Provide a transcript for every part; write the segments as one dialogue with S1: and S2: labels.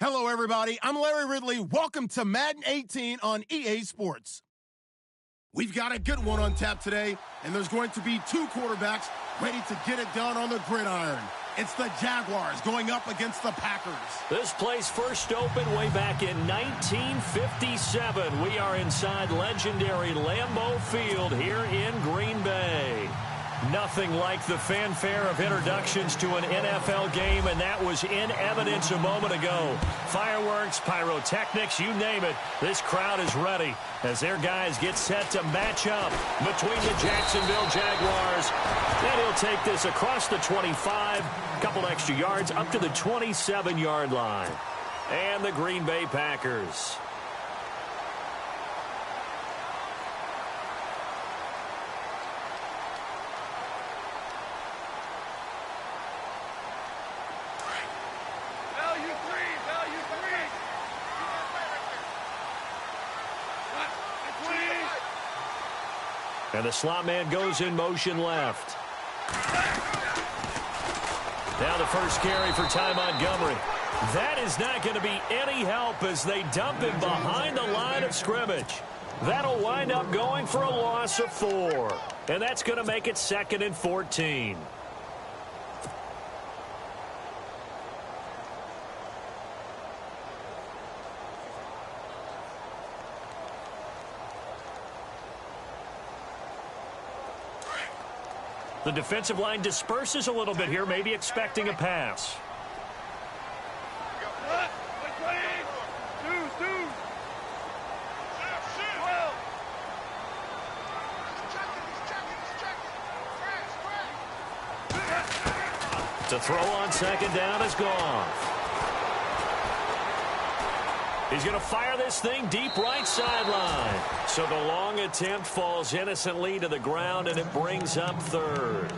S1: Hello, everybody. I'm Larry Ridley. Welcome to Madden 18 on EA Sports. We've got a good one on tap today, and there's going to be two quarterbacks ready to get it done on the gridiron. It's the Jaguars going up against the Packers.
S2: This place first opened way back in 1957. We are inside legendary Lambeau Field here in Green Bay. Nothing like the fanfare of introductions to an NFL game, and that was in evidence a moment ago. Fireworks, pyrotechnics, you name it. This crowd is ready as their guys get set to match up between the Jacksonville Jaguars. And he'll take this across the 25, couple extra yards up to the 27-yard line. And the Green Bay Packers. And the slot man goes in motion left. Now the first carry for Ty Montgomery. That is not going to be any help as they dump him behind the line of scrimmage. That'll wind up going for a loss of 4. And that's going to make it 2nd and 14. The defensive line disperses a little bit here, maybe expecting a pass. To throw on second down is gone. He's going to fire this thing deep right sideline. So the long attempt falls innocently to the ground, and it brings up 3rd.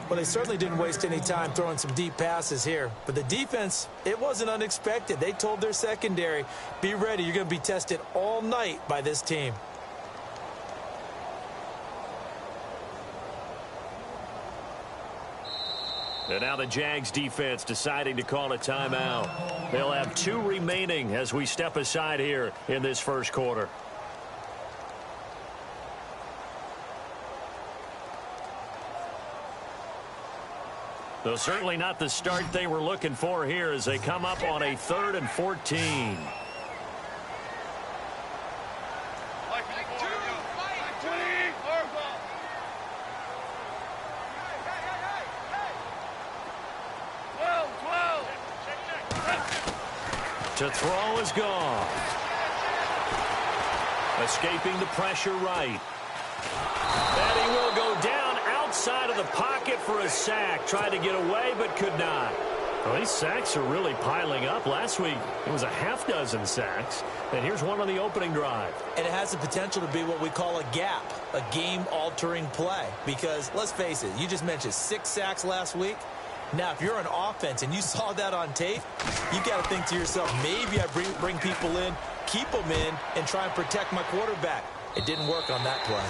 S3: Well, they certainly didn't waste any time throwing some deep passes here. But the defense, it wasn't unexpected. They told their secondary, be ready. You're going to be tested all night by this team.
S2: And now the Jags defense deciding to call a timeout. They'll have 2 remaining as we step aside here in this first quarter. Though certainly not the start they were looking for here as they come up on a 3rd and 14. To throw is gone. Escaping the pressure right. And he will go down outside of the pocket for a sack. Tried to get away, but could not. Well, these sacks are really piling up. Last week, it was a half-dozen sacks. And here's one on the opening drive.
S3: And it has the potential to be what we call a gap, a game-altering play. Because, let's face it, you just mentioned 6 sacks last week. Now, if you're an offense and you saw that on tape, you got to think to yourself, maybe I bring people in, keep them in, and try and protect my quarterback. It didn't work on that play.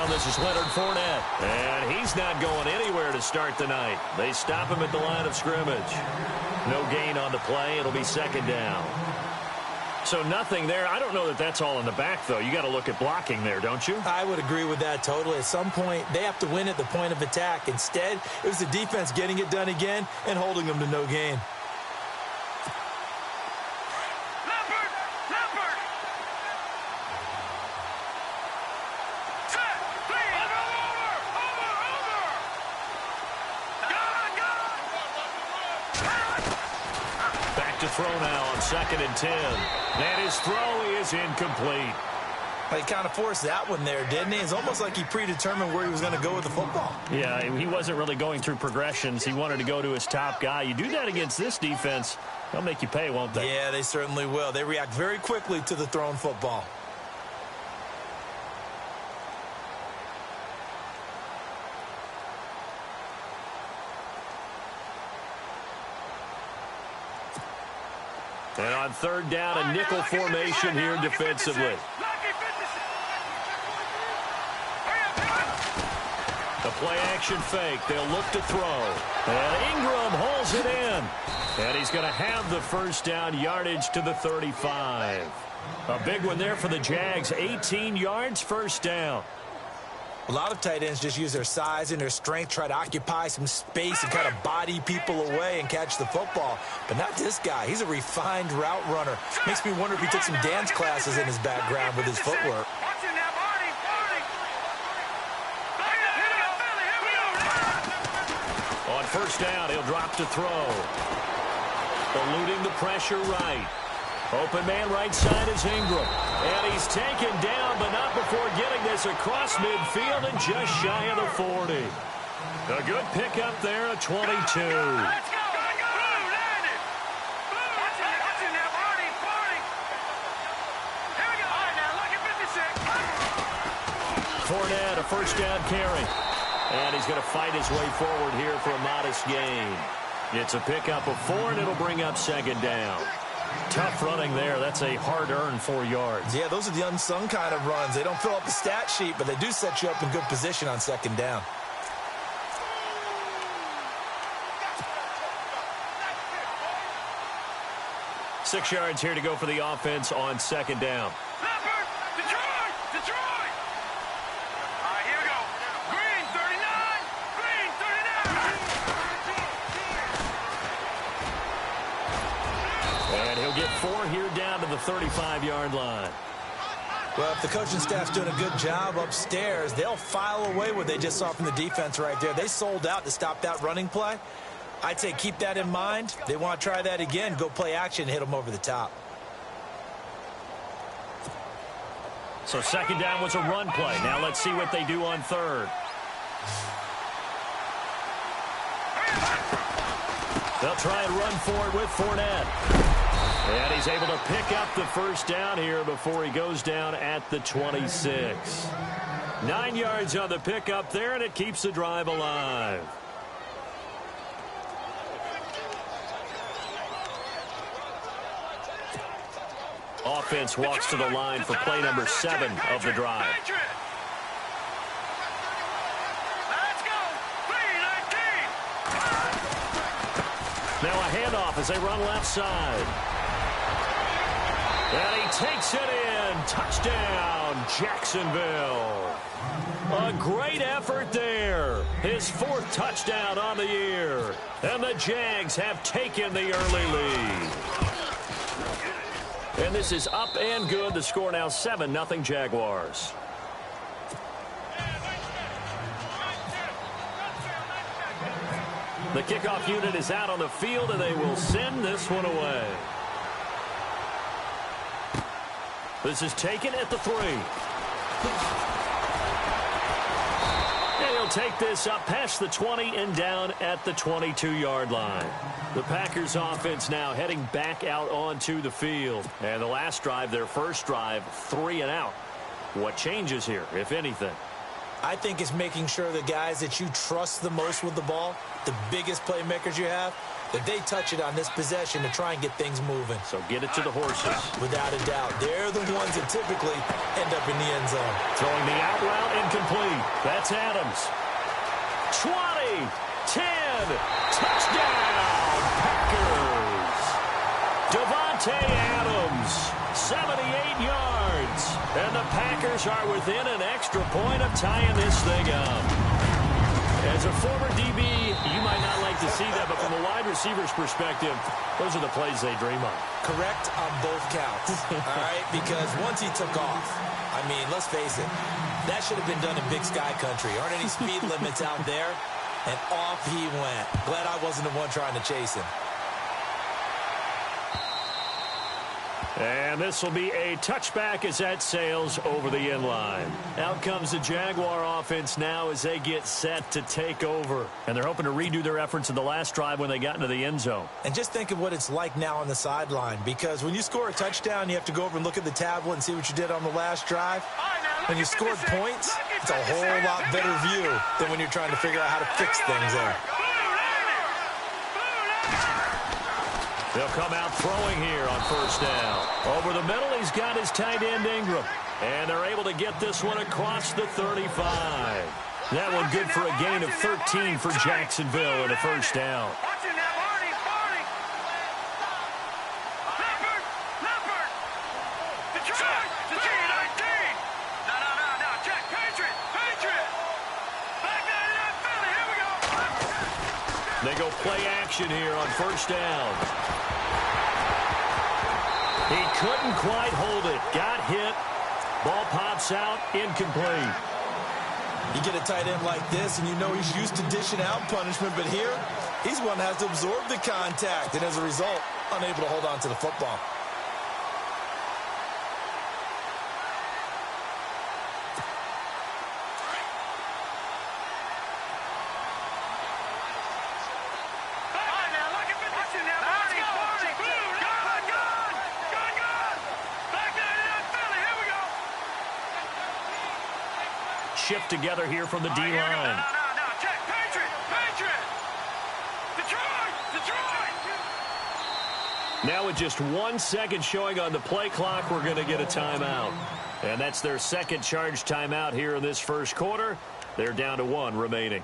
S2: This is Leonard Fournette, and he's not going anywhere to start the night. They stop him at the line of scrimmage. No gain on the play. It'll be 2nd down. So nothing there. I don't know that that's all in the back, though. You got to look at blocking there, don't you?
S3: I would agree with that totally. At some point, they have to win at the point of attack. Instead, it was the defense getting it done again and holding them to no gain.
S2: Throw now on 2nd and 10. And his throw is incomplete.
S3: He kind of forced that one there, didn't he? It's almost like he predetermined where he was going to go with the football.
S2: Yeah, he wasn't really going through progressions. He wanted to go to his top guy. You do that against this defense, they'll make you pay, won't they?
S3: Yeah, they certainly will. They react very quickly to the thrown football.
S2: And on third down, a nickel formation here defensively. The play-action fake. They'll look to throw. And Ingram hauls it in. And he's going to have the first down, yardage to the 35. A big one there for the Jags. 18 yards, first down.
S3: A lot of tight ends just use their size and their strength, try to occupy some space and kind of body people away and catch the football. But not this guy. He's a refined route runner. Makes me wonder if he took some dance classes in his background with his footwork.
S2: On first down, he'll drop to throw. Eluding the pressure right. Open man right side is Ingram. And he's taken down, but not before getting this across midfield and just shy of the 40. A good pickup there at 22. Fournette, a first down carry. And he's going to fight his way forward here for a modest gain. It's a pickup of 4, and it'll bring up second down. Tough running there. That's a hard-earned 4 yards.
S3: Yeah, those are the unsung kind of runs. They don't fill up the stat sheet, but they do set you up in good position on second down.
S2: Six yards here to go for the offense on second down. Get 4 here down to the 35-yard line.
S3: Well, if the coaching staff's doing a good job upstairs, they'll file away what they just saw from the defense right there. They sold out to stop that running play. I'd say keep that in mind. They want to try that again. Go play action, hit them over the top.
S2: So second down was a run play. Now let's see what they do on third. They'll try and run for it with Fournette. And he's able to pick up the first down here before he goes down at the 26. 9 yards on the pickup there, and it keeps the drive alive. Offense walks to the line for play number 7 of the drive. Now a handoff as they run left side. And he takes it in. Touchdown, Jacksonville. A great effort there. His 4th touchdown on the year. And the Jags have taken the early lead. And this is up and good. The score now 7-0 Jaguars. The kickoff unit is out on the field, and they will send this one away. This is taken at the 3. And he'll take this up past the 20 and down at the 22-yard line. The Packers offense now heading back out onto the field. And the last drive, their first drive, 3 and out. What changes here, if anything?
S3: I think it's making sure the guys that you trust the most with the ball, the biggest playmakers you have, that they touch it on this possession to try and get things moving.
S2: So get it to the horses.
S3: Without a doubt. They're the ones that typically end up in the end zone.
S2: Throwing the out route incomplete. That's Adams. 20, 10, touchdown, Packers. Devontae Adams, 78 yards. And the Packers are within an extra point of tying this thing up. As a former DB, you might not like to see that, but from a wide receiver's perspective, those are the plays they dream of.
S3: Correct on both counts, all right? Because once he took off, I mean, let's face it, that should have been done in Big Sky Country. Aren't any speed limits out there? And off he went. Glad I wasn't the one trying to chase him.
S2: And this will be a touchback as that sails over the end line. Out comes the Jaguar offense now as they get set to take over. And they're hoping to redo their efforts in the last drive when they got into the end zone.
S3: And just think of what it's like now on the sideline, because when you score a touchdown, you have to go over and look at the tablet and see what you did on the last drive. When you scored points, it's a whole lot better view than when you're trying to figure out how to fix things there.
S2: They'll come out throwing here on first down. Over the middle, he's got his tight end Ingram. And they're able to get this one across the 35. That one good for a gain of 13 for Jacksonville and a first down. They go play action here on first down. He couldn't quite hold it. Got hit. Ball pops out. Incomplete.
S3: You get a tight end like this, and you know he's used to dishing out punishment, but here, he's one that has to absorb the contact, and as a result, unable to hold on to the football.
S2: Shift together here from the D-line. Now with just 1 second showing on the play clock, we're going to get a timeout. And that's their second charge timeout here in this first quarter. They're down to 1 remaining.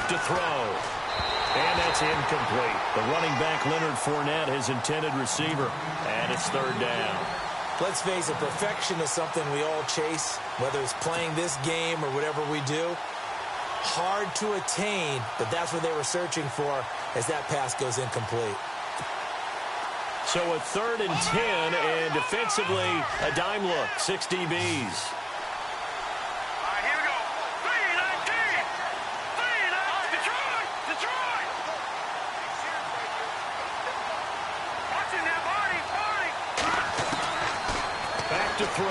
S2: To throw. And that's incomplete. The running back, Leonard Fournette, his intended receiver. And it's third down.
S3: Let's face it, perfection is something we all chase, whether it's playing this game or whatever we do. Hard to attain, but that's what they were searching for as that pass goes incomplete.
S2: So a 3rd and 10, and defensively, a dime look, 6 DBs. To throw.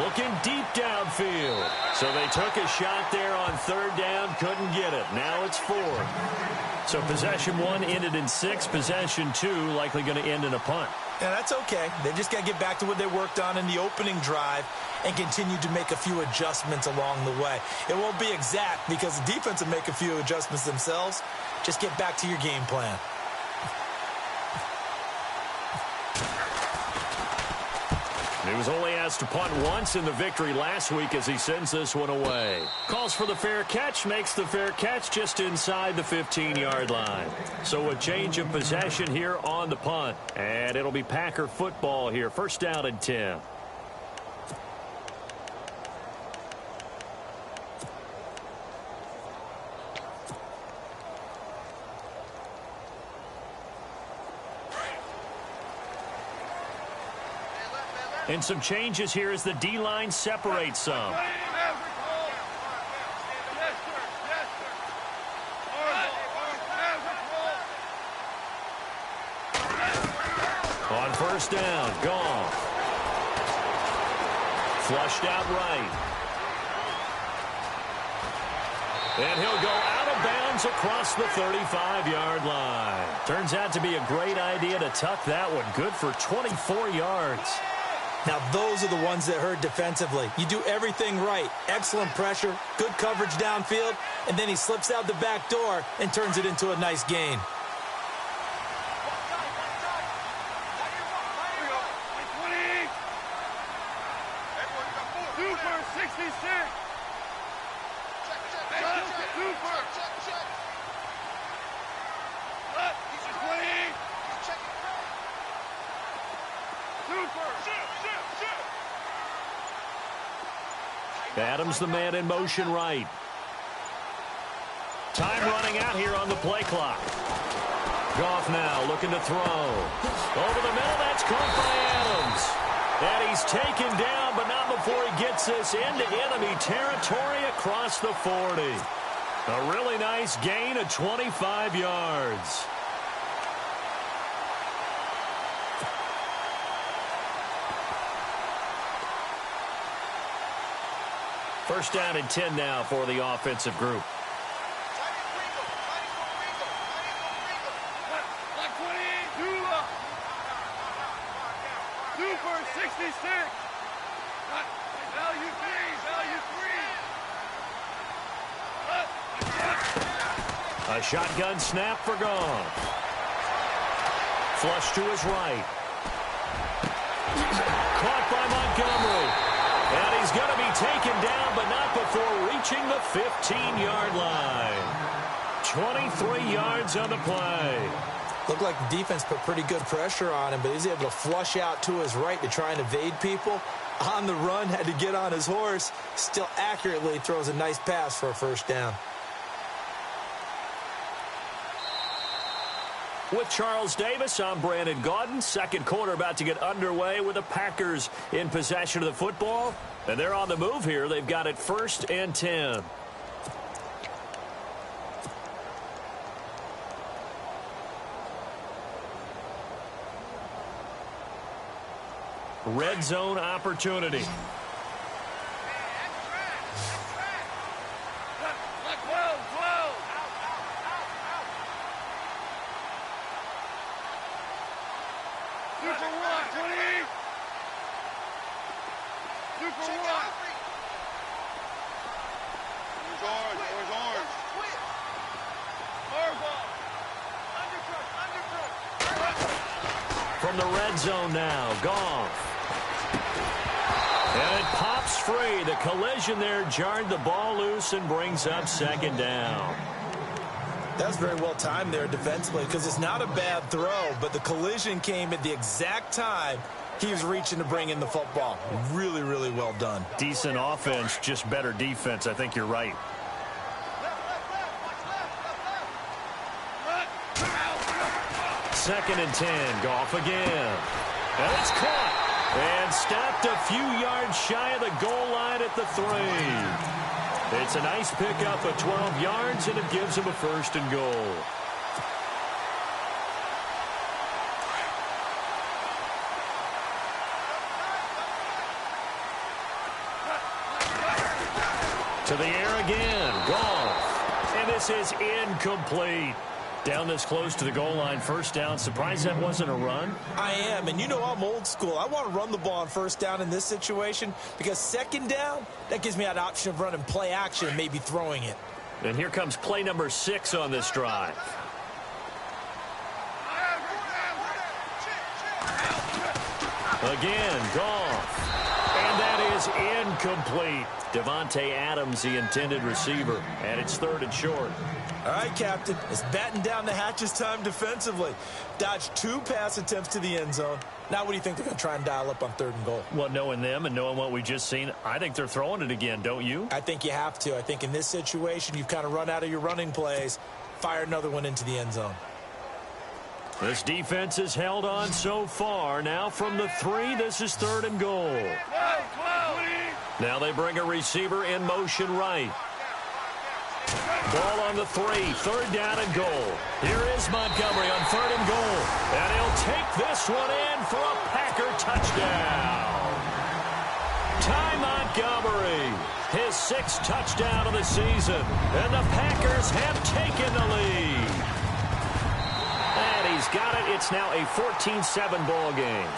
S2: Looking deep downfield. So they took a shot there on 3rd down, couldn't get it. Now it's 4th. So possession 1 ended in 6. Possession 2 likely going to end in a punt.
S3: Yeah, that's okay. They just got to get back to what they worked on in the opening drive and continue to make a few adjustments along the way. It won't be exact because the defense will make a few adjustments themselves. Just get back to your game plan.
S2: He was only asked to punt once in the victory last week as he sends this one away. Calls for the fair catch, makes the fair catch just inside the 15-yard line. So a change of possession here on the punt. And it'll be Packer football here. First down and 10. And some changes here as the D-line separates some. On first down, Goff. Flushed out right. And he'll go out of bounds across the 35-yard line. Turns out to be a great idea to tuck that one. Good for 24 yards.
S3: Now, those are the ones that hurt defensively. You do everything right. Excellent pressure, good coverage downfield, and then he slips out the back door and turns it into a nice gain.
S2: Adams the man in motion right. Time running out here on the play clock. Goff now looking to throw. Over the middle, that's caught by Adams. And he's taken down, but not before he gets this into enemy territory across the 40. A really nice gain of 25 yards. First down and 10 now for the offensive group.
S4: Super 66. Value three.
S2: A shotgun snap for Goff. Flush to his right. Caught by Montgomery. And he's going to be taken down, but not before reaching the 15-yard line. 23 yards on the play.
S3: Looked like the defense put pretty good pressure on him, but he's able to flush out to his right to try and evade people. On the run, had to get on his horse. Still accurately throws a nice pass for a first down.
S2: With Charles Davis, I'm Brandon Gaudin. Second quarter about to get underway with the Packers in possession of the football. And they're on the move here. They've got it 1st and 10. Red zone opportunity. From the red zone now, Goff. And it pops free. The collision there jarred the ball loose and brings up 2nd down.
S3: That's very well timed there defensively because it's not a bad throw, but the collision came at the exact time he was reaching to bring in the football. Really, really well done.
S2: Decent offense, just better defense. I think you're right. Second and 10. Goff again. And it's caught. And stopped a few yards shy of the goal line at the 3. It's a nice pickup of 12 yards, and it gives him a 1st and goal. To the air again. Goff. And this is incomplete. Down this close to the goal line, 1st down. Surprised that wasn't a run?
S3: I am, and you know I'm old school. I want to run the ball on 1st down in this situation because 2nd down, that gives me that option of running play action and maybe throwing it.
S2: And here comes play number 6 on this drive. Again, Goff. And that is incomplete. Devontae Adams, the intended receiver, and it's 3rd and short.
S3: All right, Captain, it's batten down the hatches time defensively. Dodged 2 pass attempts to the end zone. Now what do you think they're going to try and dial up on 3rd and goal?
S2: Well, knowing them and knowing what we just seen, I think they're throwing it again, don't you?
S3: I think you have to. I think in this situation, you've kind of run out of your running plays. Fire another one into the end zone.
S2: This defense has held on so far. Now from the 3, this is 3rd and goal. Now they bring a receiver in motion right. Ball on the 3, 3rd down and goal. Here is Montgomery on 3rd and goal. And he'll take this one in for a Packer touchdown. Ty Montgomery, his 6th touchdown of the season. And the Packers have taken the lead. And he's got it. It's now a 14-7 ball game.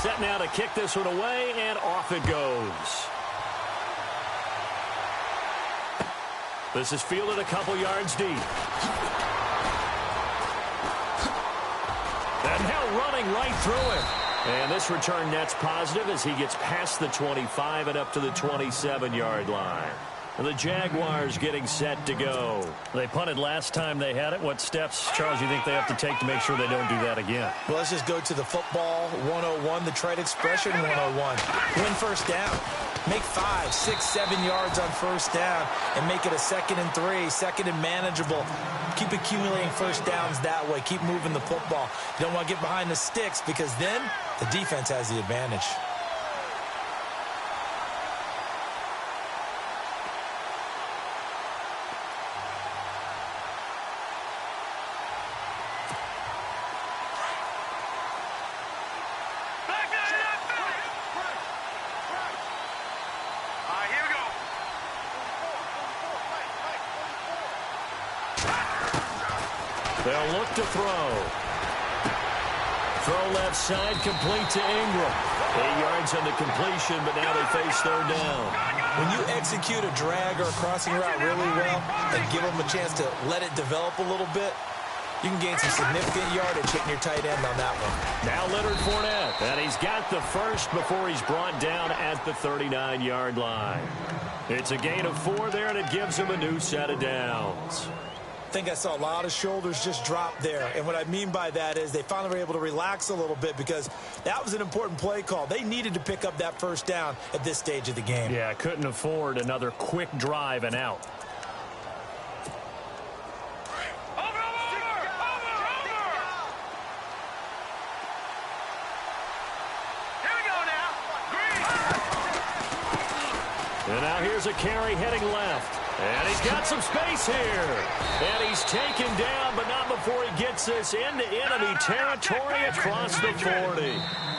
S2: Set now to kick this one away, and off it goes. This is fielded a couple yards deep. And now running right through it. And this return net's positive as he gets past the 25 and up to the 27-yard line. And the Jaguars getting set to go. They punted last time they had it. What steps, Charles, you think they have to take to make sure they don't do that again?
S3: Well, let's just go to the football 101, the trade expression 101. Win 1st down. Make 5, 6, 7 yards on 1st down and make it a 2nd and 3, 2nd and manageable. Keep accumulating 1st downs that way. Keep moving the football. You don't want to get behind the sticks because then the defense has the advantage.
S2: They'll look to throw. Throw left side, complete to Ingram. 8 yards on the completion, but now they face third down.
S3: When you execute a drag or a crossing route really well and give them a chance to let it develop a little bit, you can gain some significant yardage hitting your tight end on that one.
S2: Now Leonard Fournette, and he's got the first before he's brought down at the 39-yard line. It's a gain of 4 there, and it gives him a new set of downs.
S3: I think I saw a lot of shoulders just drop there. And what I mean by that is they finally were able to relax a little bit because that was an important play call. They needed to pick up that first down at this stage of the game.
S2: Yeah, couldn't afford another quick drive and out. And now here's a carry heading left. And he's got some space here. And he's taken down, but not before he gets this into enemy territory across the 40.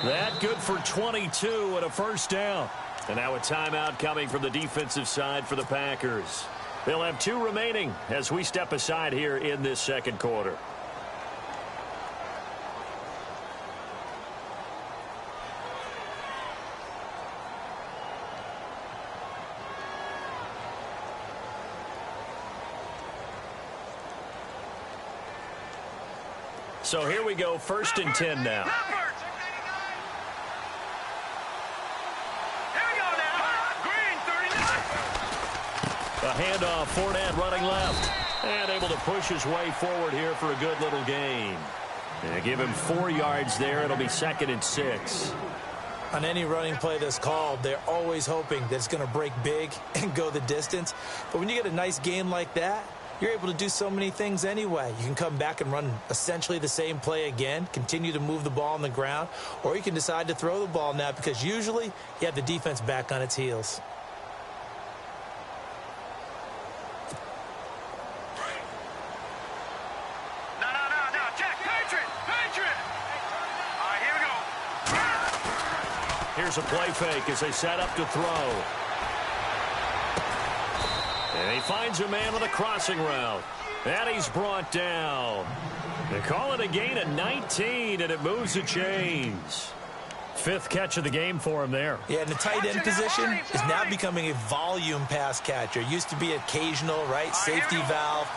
S2: That good for 22 and a first down. And now a timeout coming from the defensive side for the Packers. They'll have 2 remaining as we step aside here in this second quarter. So here we go, 1st and 10 now. A handoff, Fournette running left. And able to push his way forward here for a good little gain. And give him 4 yards there. It'll be 2nd and 6.
S3: On any running play that's called, they're always hoping that it's going to break big and go the distance. But when you get a nice gain like that, you're able to do so many things anyway. You can come back and run essentially the same play again, continue to move the ball on the ground, or you can decide to throw the ball now because usually you have the defense back on its heels.
S4: No, check. Patriot. All right, here we go.
S2: Here's a play fake as they set up to throw. And he finds a man with a crossing route. And he's brought down. They call it a gain of 19, and it moves the chains. 5th catch of the game for him there.
S3: Yeah, and the tight end position is now becoming a volume pass catcher. It used to be occasional, right? Safety valve.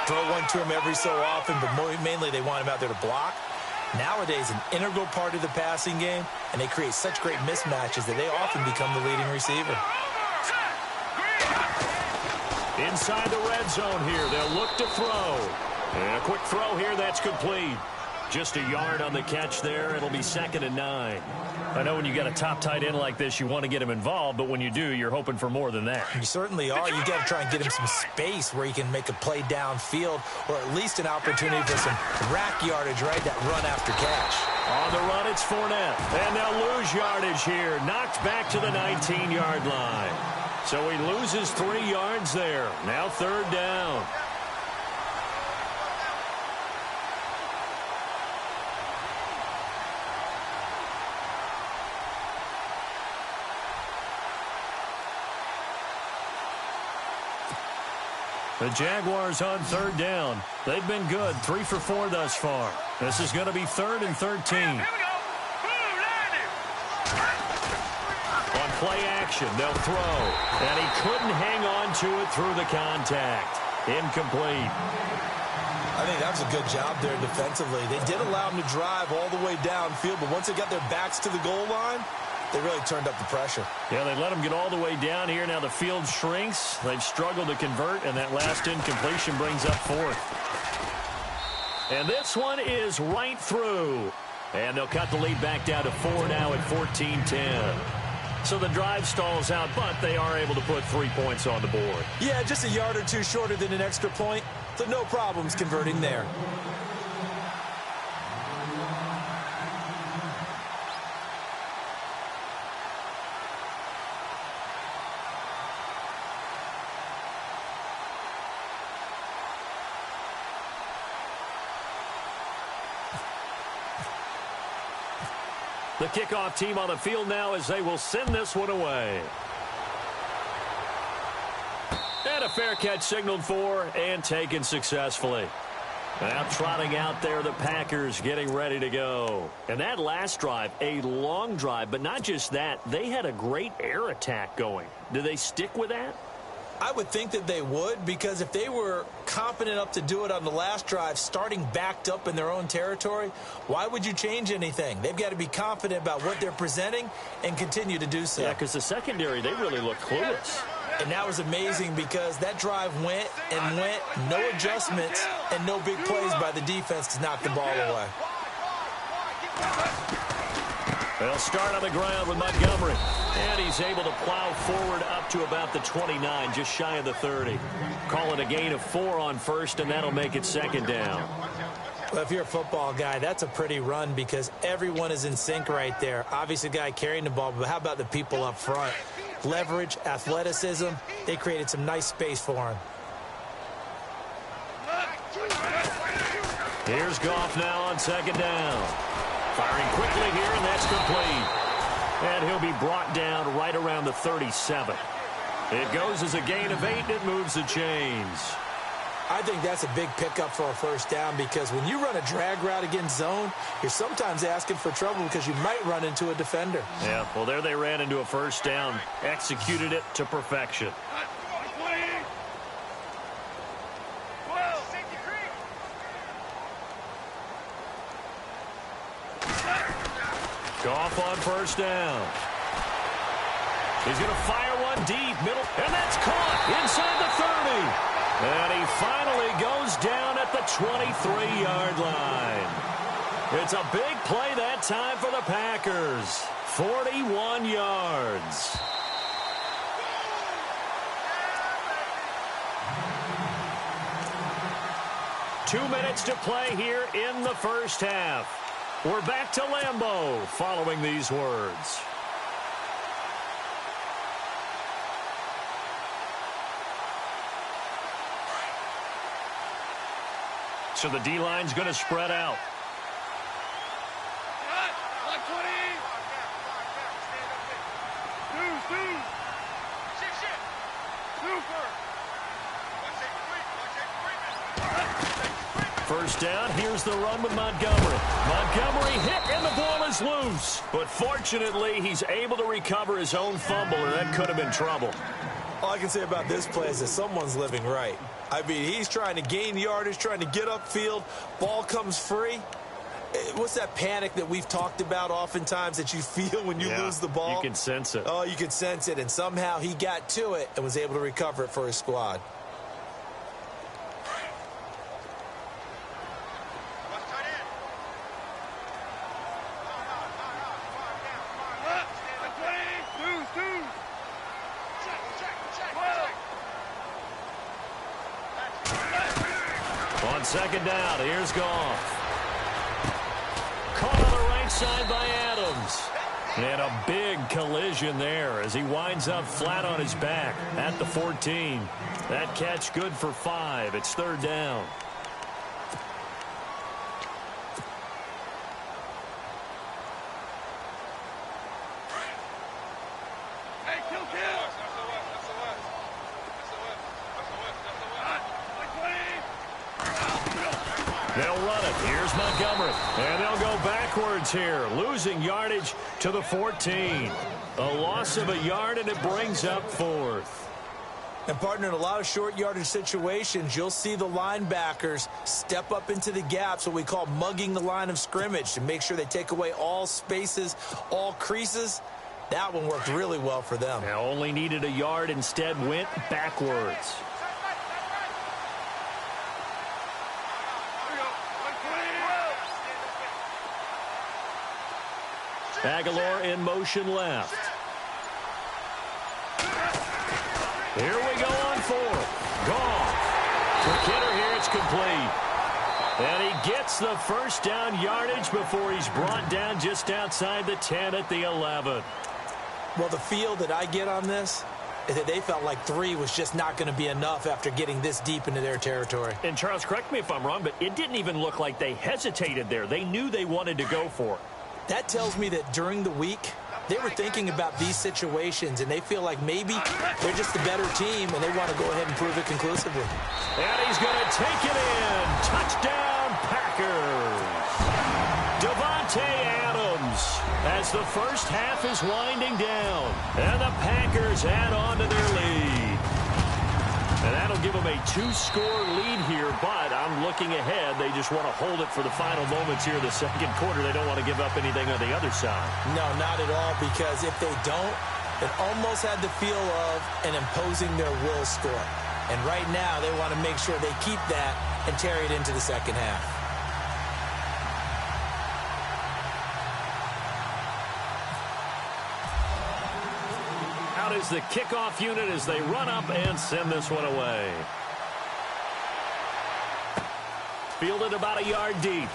S3: Throw one to him every so often, but mainly they want him out there to block. Nowadays, an integral part of the passing game, and they create such great mismatches that they often become the leading receiver.
S2: Inside the red zone here, they'll look to throw. And a quick throw here, that's complete. Just a yard on the catch there. It'll be 2nd and 9. I know when you got a top tight end like this, you want to get him involved, but when you do, you're hoping for more than that.
S3: You certainly are. You got to try and get him some space where he can make a play downfield, or at least an opportunity for some rack yardage, right? That run after catch.
S2: On the run, it's Fournette. And they'll lose yardage here. Knocked back to the 19-yard line. So he loses 3 yards there. Now 3rd down. The Jaguars on 3rd down. They've been good, 3 for 4 thus far. This is going to be 3rd and 13. On play action, they'll throw. And he couldn't hang on to it through the contact. Incomplete.
S3: I think that was a good job there defensively. They did allow him to drive all the way downfield, but once they got their backs to the goal line, they really turned up the pressure.
S2: Yeah, they let him get all the way down here. Now the field shrinks. They've struggled to convert, and that last incompletion brings up 4th. And this one is right through. And they'll cut the lead back down to 4 now at 14-10. So the drive stalls out, but they are able to put 3 points on the board.
S3: Yeah, just a yard or two shorter than an extra point, so no problems converting there.
S2: The kickoff team on the field now as they will send this one away. And a fair catch signaled for and taken successfully. Now trotting out there, the Packers getting ready to go. And that last drive, a long drive, but not just that. They had a great air attack going. Do they stick with that?
S3: I would think that they would, because if they were confident enough to do it on the last drive, starting backed up in their own territory, why would you change anything? They've got to be confident about what they're presenting and continue to do so.
S2: Yeah, because the secondary, they really look clueless.
S3: And that was amazing because that drive went and went, no adjustments, and no big plays by the defense to knock the ball away.
S2: They'll start on the ground with Montgomery. And he's able to plow forward up to about the 29, just shy of the 30. Call it a gain of 4 on first, and that'll make it second down.
S3: Well, if you're a football guy, that's a pretty run because everyone is in sync right there. Obviously, the guy carrying the ball, but how about the people up front? Leverage, athleticism, they created some nice space for him.
S2: Here's Goff now on second down. Firing quickly here, and that's complete. And he'll be brought down right around the 37. It goes as a gain of 8, and it moves the chains.
S3: I think that's a big pickup for a first down because when you run a drag route against zone, you're sometimes asking for trouble because you might run into a defender.
S2: Yeah, well, there they ran into a first down, executed it to perfection. Goff on first down. He's going to fire one deep, middle, and that's caught inside the 30. And he finally goes down at the 23-yard line. It's a big play that time for the Packers. 41 yards. Two minutes to play here in the first half. We're back to Lambeau following these words. So the D-line's going to spread out. First down, here's the run with Montgomery. Montgomery hit, and the ball is loose. But fortunately, he's able to recover his own fumble, and that could have been trouble.
S3: All I can say about this play is that someone's living right. I mean, he's trying to gain yardage, trying to get upfield. Ball comes free. What's that panic that we've talked about oftentimes that you feel when you lose the ball?
S2: You can sense it.
S3: Oh, you can sense it, and somehow he got to it and was able to recover it for his squad.
S2: On second down, here's Goff. Caught on the right side by Adams. And a big collision there as he winds up flat on his back at the 14. That catch good for 5. It's third down. They'll run it. Here's Montgomery. And they'll go backwards here, losing yardage to the 14. A loss of a yard, and it brings up 4th.
S3: And, partner, in a lot of short yardage situations, you'll see the linebackers step up into the gaps, what we call mugging the line of scrimmage, to make sure they take away all spaces, all creases. That one worked really well for them.
S2: Now only needed a yard, instead went backwards. Aguilar in motion left. Here we go on 4th. Goff. For Kidder here, it's complete. And he gets the first down yardage before he's brought down just outside the 10 at the 11.
S3: Well, the feel that I get on this is that they felt like 3 was just not going to be enough after getting this deep into their territory.
S2: And, Charles, correct me if I'm wrong, but it didn't even look like they hesitated there. They knew they wanted to go for it.
S3: That tells me that during the week, They were thinking about these situations, and they feel like maybe they're just the better team, and they want to go ahead and prove it conclusively.
S2: And he's going to take it in. Touchdown, Packers. Davante Adams as the first half is winding down. And the Packers add on to their lead. And that'll give them a 2-score lead here, but I'm looking ahead. They just want to hold it for the final moments here in the second quarter. They don't want to give up anything on the other side.
S3: No, not at all, because if they don't, it almost had the feel of an imposing their will score. And right now, they want to make sure they keep that and carry it into the second half.
S2: Out is the kickoff unit as they run up and send this one away. Fielded about a yard deep.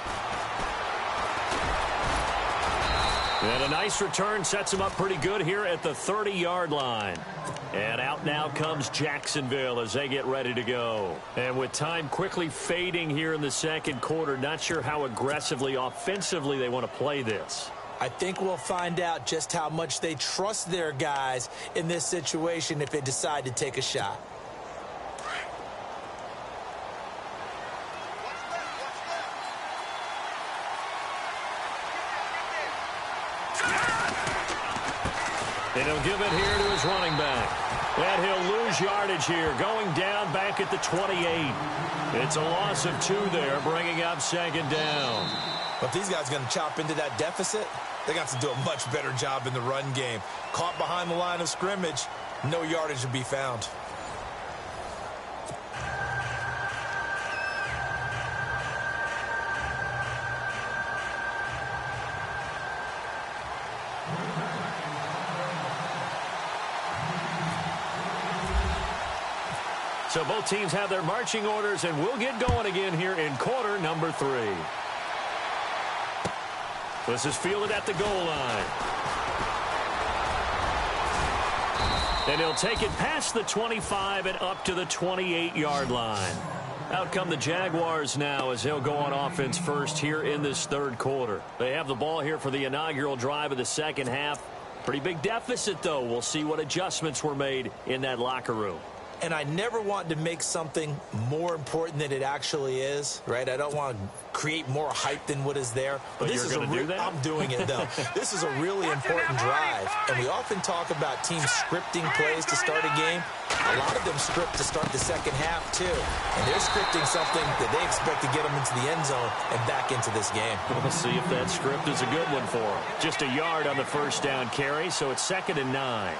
S2: And a nice return sets him up pretty good here at the 30-yard line. And out now comes Jacksonville as they get ready to go. And with time quickly fading here in the second quarter, not sure how aggressively, offensively they want to play this.
S3: I think we'll find out just how much they trust their guys in this situation if they decide to take a shot.
S2: And he'll give it here to his running back. And he'll lose yardage here, going down back at the 28. It's a loss of 2 there, bringing up second down.
S3: But these guys are going to chop into that deficit. They got to do a much better job in the run game. Caught behind the line of scrimmage, no yardage to be found.
S2: So both teams have their marching orders, and we'll get going again here in quarter number 3. This is fielded at the goal line. And he'll take it past the 25 and up to the 28-yard line. Out come the Jaguars now as they'll go on offense first here in this third quarter. They have the ball here for the inaugural drive of the second half. Pretty big deficit, though. We'll see what adjustments were made in that locker room.
S3: And I never want to make something more important than it actually is, right? I don't want to create more hype than what is there.
S2: But this is do that?
S3: I'm doing it, though. This is a really important drive. And we often talk about teams scripting plays to start a game. A lot of them script to start the second half, too. And they're scripting something that they expect to get them into the end zone and back into this game.
S2: We'll see if that script is a good one for them. Just a yard on the first down carry, so it's 2nd and 9.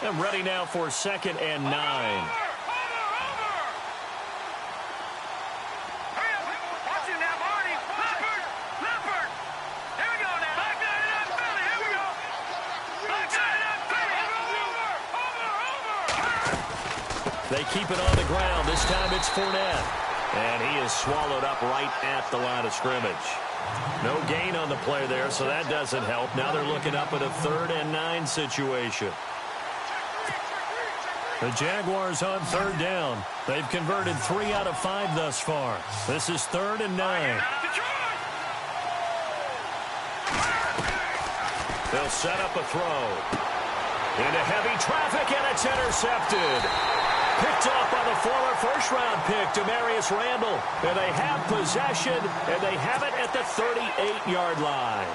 S2: I'm ready now for 2nd and 9. They keep it on the ground. This time it's Fournette. And he is swallowed up right at the line of scrimmage. No gain on the play there, so that doesn't help. Now they're looking up at a 3rd and 9 situation. The Jaguars on 3rd down. They've converted 3 out of 5 thus far. This is 3rd and 9. They'll set up a throw. Into heavy traffic, and it's intercepted. Picked off by the former first-round pick, Demarius Randall. And they have possession, and they have it at the 38-yard line.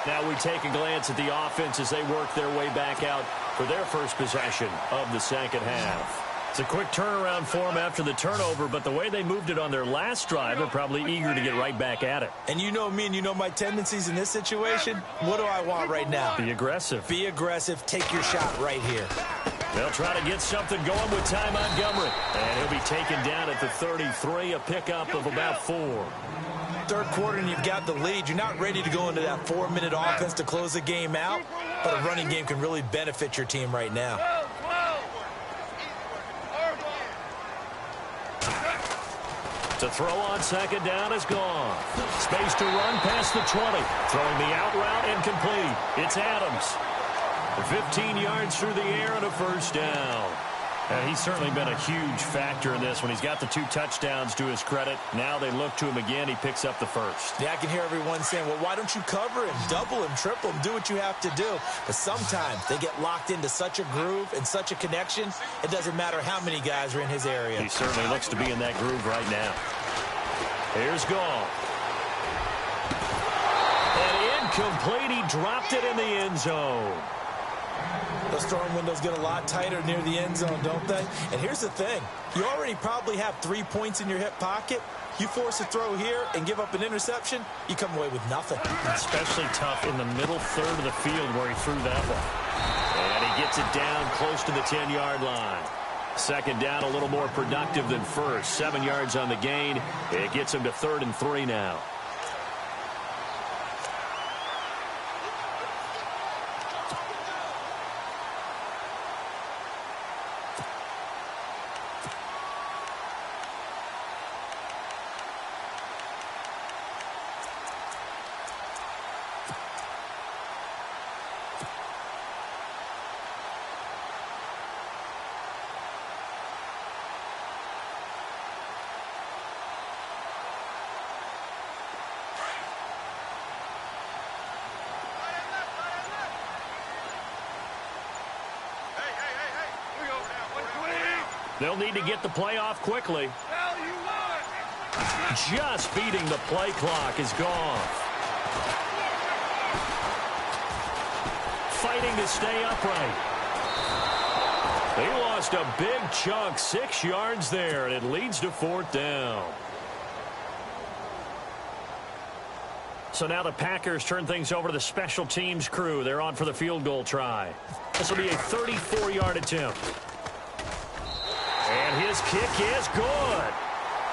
S2: Now we take a glance at the offense as they work their way back out for their first possession of the second half. It's a quick turnaround for them after the turnover, but the way they moved it on their last drive, they're probably eager to get right back at it.
S3: And you know me and you know my tendencies in this situation. What do I want right now?
S2: Be aggressive.
S3: Be aggressive. Take your shot right here.
S2: They'll try to get something going with Ty Montgomery. And he'll be taken down at the 33, a pickup of about 4.
S3: Third quarter and you've got the lead. You're not ready to go into that 4-minute offense to close the game out, but a running game can really benefit your team right now.
S2: To throw on second down is gone. Space to run past the 20. Throwing the out route incomplete. It's Adams. 15 yards through the air and a first down. He's certainly been a huge factor in this when he's got the 2 touchdowns to his credit. Now they look to him again. He picks up the first.
S3: Yeah, I can hear everyone saying, well, why don't you cover him, double him, triple him, do what you have to do. But sometimes they get locked into such a groove and such a connection, it doesn't matter how many guys are in his area.
S2: He certainly looks to be in that groove right now. Here's Gall. And incomplete. He dropped it in the end zone.
S3: Those throwing windows get a lot tighter near the end zone, don't they? And here's the thing. You already probably have 3 points in your hip pocket. You force a throw here and give up an interception, you come away with nothing.
S2: Especially tough in the middle third of the field where he threw that one. And he gets it down close to the 10-yard line. Second down, a little more productive than first. 7 yards on the gain. It gets him to 3rd and 3 now. They'll need to get the play off quickly. Just beating the play clock is gone. Fighting to stay upright. They lost a big chunk, 6 yards there, and it leads to 4th down. So now the Packers turn things over to the special teams crew. They're on for the field goal try. This will be a 34-yard attempt. And his kick is good.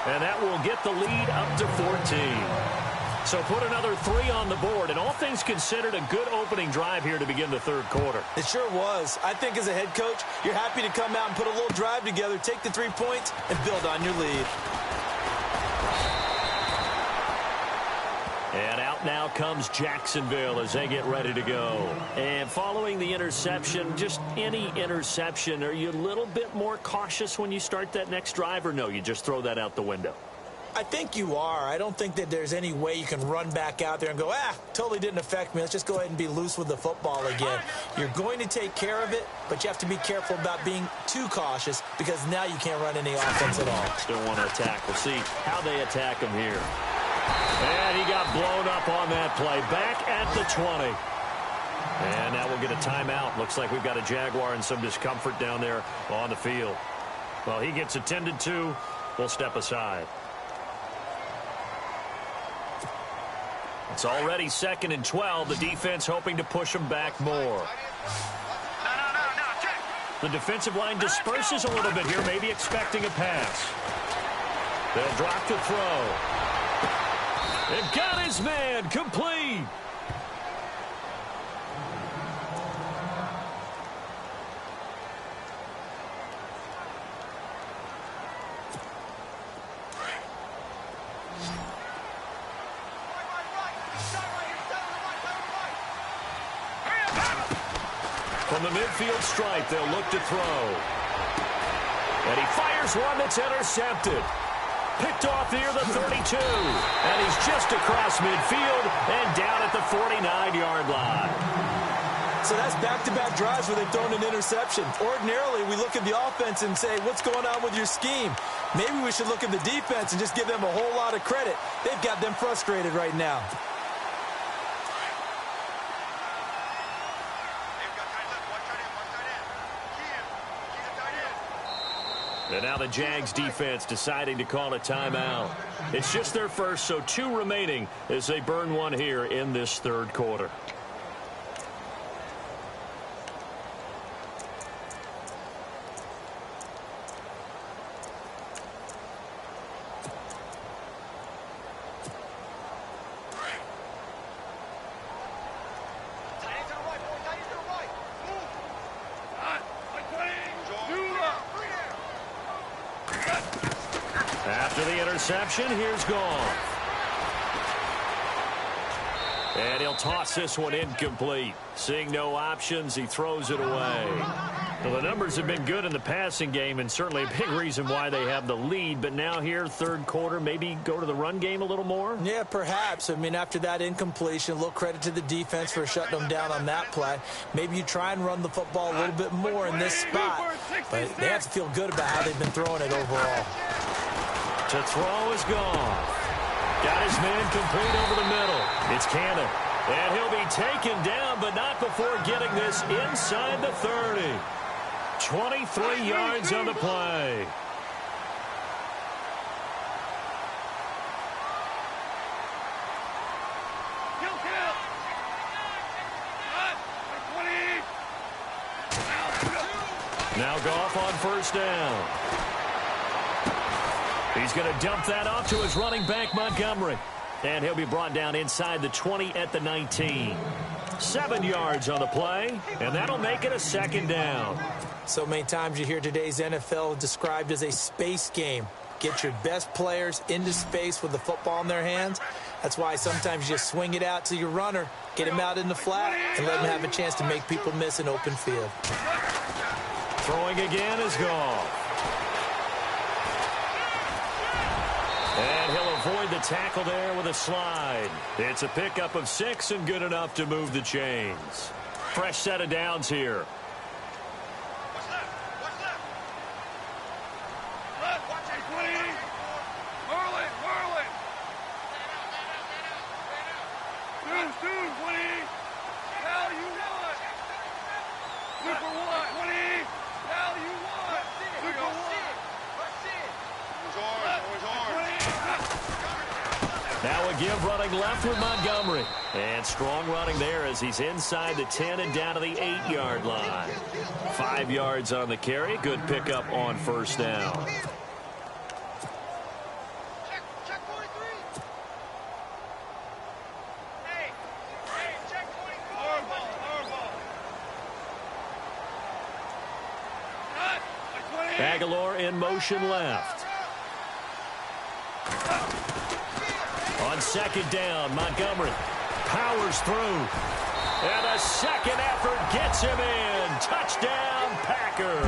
S2: And that will get the lead up to 14. So put another 3 on the board. And all things considered, a good opening drive here to begin the 3rd quarter.
S3: It sure was. I think as a head coach, you're happy to come out and put a little drive together, take the 3 points, and build on your lead.
S2: And out now comes Jacksonville as they get ready to go. And following the interception, just any interception, are you a little bit more cautious when you start that next drive, or no, you just throw that out the window?
S3: I think you are. I don't think that there's any way you can run back out there and go, totally didn't affect me. Let's just go ahead and be loose with the football again. You're going to take care of it, but you have to be careful about being too cautious because now you can't run any offense at all.
S2: Still want to attack. We'll see how they attack him here. And he got blown up on that play. Back at the 20. And now we'll get a timeout. Looks like we've got a Jaguar and some discomfort down there on the field. Well, he gets attended to. We'll step aside. It's already 2nd and 12. The defense hoping to push him back more. The defensive line disperses a little bit here, maybe expecting a pass. They'll drop to throw. And got his man complete. From the midfield stripe, they'll look to throw. And he fires one that's intercepted. Picked off near the 32. And he's just across midfield and down at the 49-yard line.
S3: So that's back-to-back drives where they've thrown an interception. Ordinarily, we look at the offense and say, what's going on with your scheme? Maybe we should look at the defense and just give them a whole lot of credit. They've got them frustrated right now.
S2: And now the Jags defense deciding to call a timeout. It's just their first, so 2 remaining as they burn one here in this 3rd quarter. After the interception, here's Goff. And he'll toss this one incomplete. Seeing no options, he throws it away. Well, the numbers have been good in the passing game and certainly a big reason why they have the lead. But now here, third quarter, maybe go to the run game a little more?
S3: Yeah, perhaps. I mean, after that incompletion, a little credit to the defense for shutting them down on that play. Maybe you try and run the football a little bit more in this spot. But they have to feel good about how they've been throwing it overall.
S2: To throw is gone. Got his man complete over the middle. It's Cannon. And he'll be taken down, but not before getting this inside the 30. 23 yards on the play. Now Goff on first down. He's going to dump that off to his running back, Montgomery. And he'll be brought down inside the 20 at the 19. 7 yards on the play, and that'll make it a second down.
S3: So many times you hear today's NFL described as a space game. Get your best players into space with the football in their hands. That's why sometimes you just swing it out to your runner, get him out in the flat, and let him have a chance to make people miss an open field.
S2: Throwing again is gone. And he'll avoid the tackle there with a slide. It's a pickup of 6 and good enough to move the chains. Fresh set of downs here. Now a give running left with Montgomery. And strong running there as he's inside the 10 and down to the 8-yard line. 5 yards on the carry. Good pickup on first down.
S4: Check 43. Hey, check 44.
S2: Aguilar in motion left. On second down, Montgomery powers through. And a second effort gets him in. Touchdown, Packers.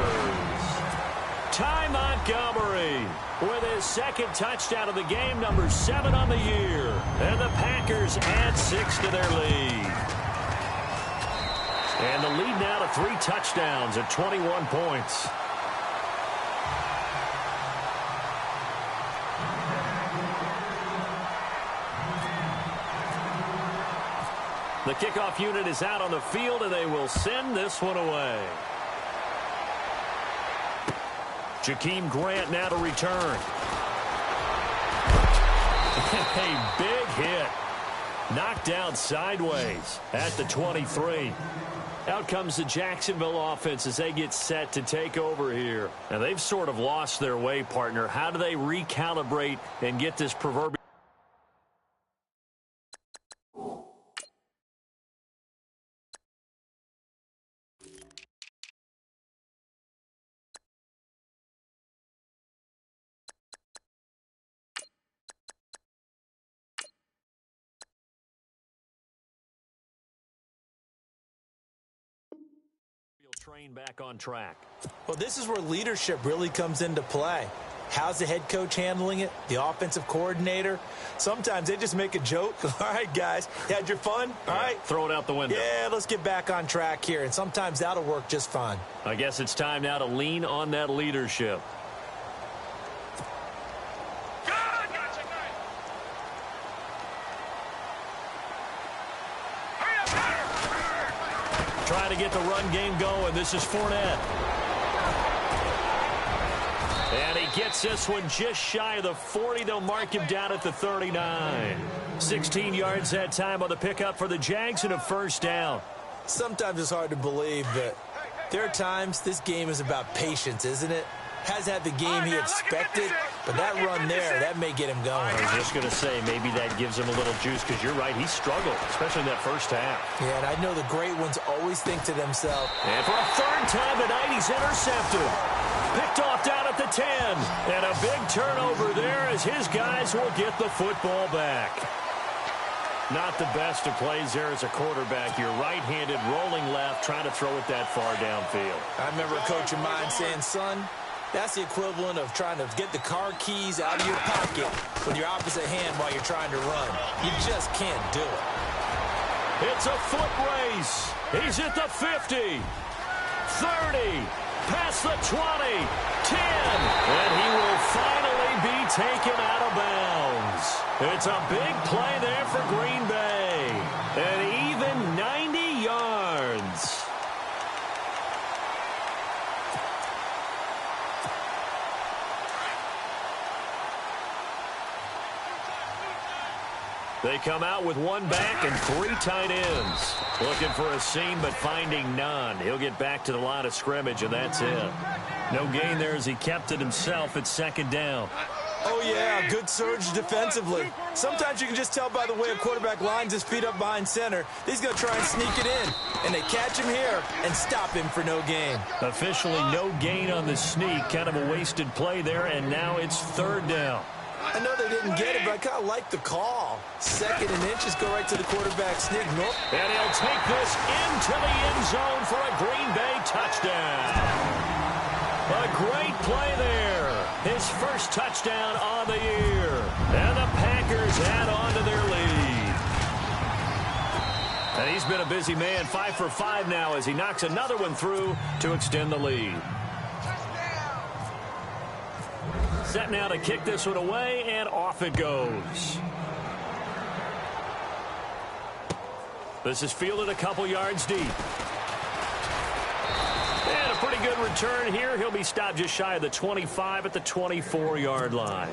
S2: Ty Montgomery with his second touchdown of the game, number 7 on the year. And the Packers add 6 to their lead. And the lead now to 3 touchdowns at 21 points. The kickoff unit is out on the field, and they will send this one away. Jakeem Grant now to return. A big hit. Knocked down sideways at the 23. Out comes the Jacksonville offense as they get set to take over here. Now, they've sort of lost their way, partner. How do they recalibrate and get this proverbial train back on track?
S3: Well, this is where leadership really comes into play. How's the head coach handling it? The offensive coordinator? Sometimes they just make a joke. All right, guys, you had your fun? All right.
S2: Throw it out the window.
S3: Yeah, let's get back on track here. And sometimes that'll work just fine.
S2: I guess it's time now to lean on that leadership. Trying to get the run game going. This is Fournette. And he gets this one just shy of the 40. They'll mark him down at the 39. 16 yards that time on the pickup for the Jags and a first down.
S3: Sometimes it's hard to believe, but there are times this game is about patience, isn't it? Hasn't had the game he expected, but that run there, that may get him going.
S2: I was just going to say, maybe that gives him a little juice, because you're right, he struggled, especially in that first half.
S3: Yeah, and I know the great ones always think to themselves.
S2: And for a third time tonight, he's intercepted. Picked off down at the 10. And a big turnover there as his guys will get the football back. Not the best of plays there as a quarterback. You're right-handed, rolling left, trying to throw it that far downfield.
S3: I remember a coach of mine saying, son, that's the equivalent of trying to get the car keys out of your pocket with your opposite hand while you're trying to run. You just can't do it.
S2: It's a foot race. He's at the 50, 30, past the 20, 10, and he will finally be taken out of bounds. It's a big play there for Green Bay. An even 90 yards. They come out with one back and 3 tight ends. Looking for a seam, but finding none. He'll get back to the line of scrimmage, and that's it. No gain there as he kept it himself at second down.
S3: Oh, yeah, good surge defensively. Sometimes you can just tell by the way a quarterback lines his feet up behind center. He's going to try and sneak it in, and they catch him here and stop him for no gain.
S2: Officially no gain on the sneak. Kind of a wasted play there, and now it's third down.
S3: I know they didn't get it, but I kind of like the call. 2nd and inches, go right to the quarterback sneak. Nope.
S2: And he'll take this into the end zone for a Green Bay touchdown. A great play there. His first touchdown on the year. And the Packers add on to their lead. And he's been a busy man, 5 for 5 now as he knocks another one through to extend the lead. Set now to kick this one away, and off it goes. This is fielded a couple yards deep. And a pretty good return here. He'll be stopped just shy of the 25 at the 24-yard line.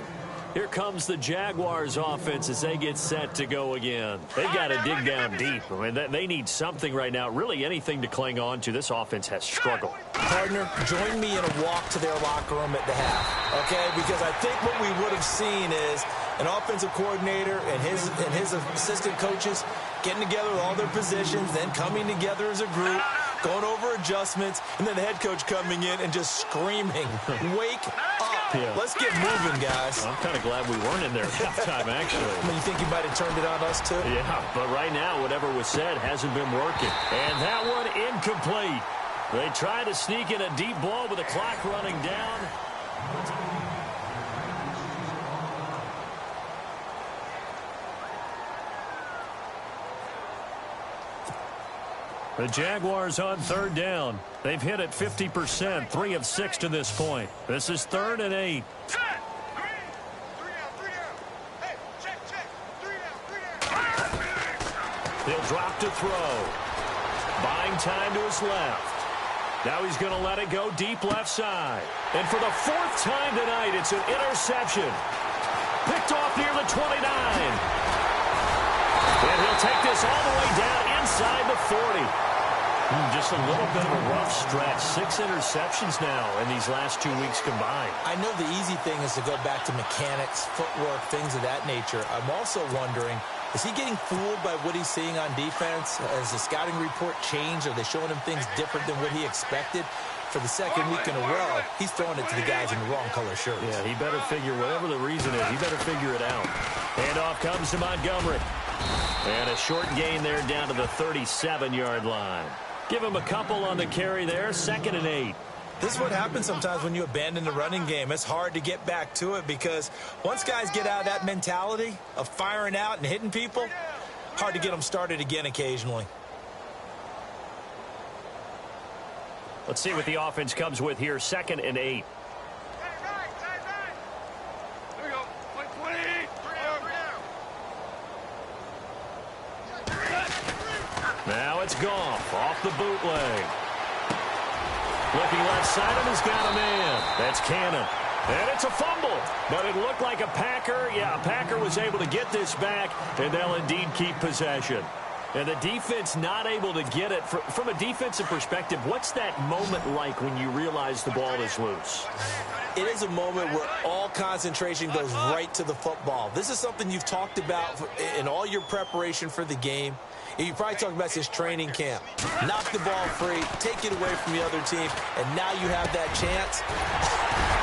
S2: Here comes the Jaguars offense as they get set to go again. They've got to dig down deep. I mean, they need something right now, really anything to cling on to. This offense has struggled.
S3: Partner, join me in a walk to their locker room at the half, okay? Because I think what we would have seen is an offensive coordinator and his assistant coaches getting together with all their positions, then coming together as a group, going over adjustments, and then the head coach coming in and just screaming, wake up. Yeah. Let's get moving, guys.
S2: I'm kind of glad we weren't in there at halftime, actually.
S3: I mean, you think you might have turned it on us, too?
S2: Yeah, but right now, whatever was said hasn't been working. And that one incomplete. They try to sneak in a deep ball with the clock running down. The Jaguars on third down. They've hit it 50%, 3 of 6 to this point. This is 3rd and 8. He'll drop to throw. Buying time to his left. Now he's going to let it go deep left side. And for the 4th time tonight, it's an interception. Picked off near the 29. And he'll take this all the way down inside the 40. Just a little bit of a rough stretch. 6 interceptions now in these last 2 weeks combined.
S3: I know the easy thing is to go back to mechanics, footwork, things of that nature. I'm also wondering, is he getting fooled by what he's seeing on defense? Has the scouting report changed? Are they showing him things different than what he expected? For the 2nd week in a row, he's throwing it to the guys in the wrong color shirts.
S2: Yeah, he better figure, whatever the reason is, he better figure it out. Handoff comes to Montgomery. And a short gain there down to the 37-yard line. Give him a couple on the carry there, 2nd and 8.
S3: This is what happens sometimes when you abandon the running game. It's hard to get back to it because once guys get out of that mentality of firing out and hitting people, hard to get them started again occasionally.
S2: Let's see what the offense comes with here, 2nd and 8. Now it's Goff off the bootleg. Looking left side, and he's got a man. That's Cannon. And it's a fumble. But it looked like a Packer. Yeah, a Packer was able to get this back, and they'll indeed keep possession. And the defense not able to get it. From a defensive perspective, what's that moment like when you realize the ball is loose?
S3: It is a moment where all concentration goes right to the football. This is something you've talked about in all your preparation for the game. You probably talked about this training camp. Knock the ball free, take it away from the other team, and now you have that chance.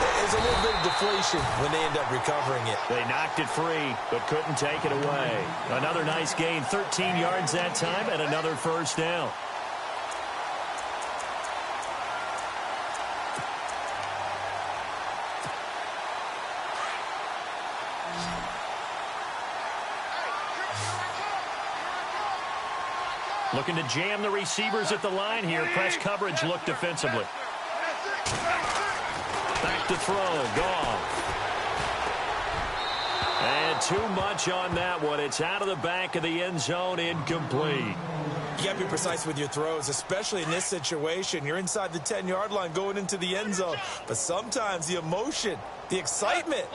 S3: There's a little bit of deflation when they end up recovering it.
S2: They knocked it free, but couldn't take it away. Another nice gain, 13 yards that time, and another first down. Looking to jam the receivers at the line here. Press coverage look defensively. Back to throw. Goff. And too much on that one. It's out of the back of the end zone. Incomplete.
S3: You got to be precise with your throws, especially in this situation. You're inside the 10-yard line going into the end zone. But sometimes the emotion, the excitement,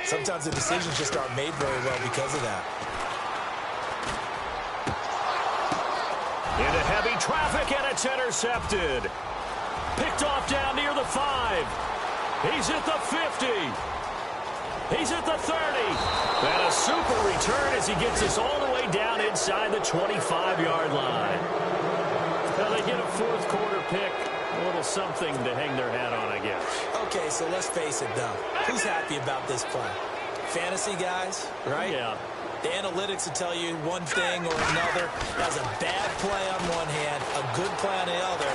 S3: sometimes the decisions just aren't made very well because of that.
S2: Into heavy traffic, and it's intercepted. Picked off down near the 5. He's at the 50. He's at the 30. And a super return as he gets us all the way down inside the 25-yard line. Now they get a fourth quarter pick. A little something to hang their hat on, I guess.
S3: Okay, so let's face it, though. Who's happy about this play? Fantasy guys, right?
S2: Yeah.
S3: The analytics will tell you one thing or another. That's a bad play on one hand, a good play on the other.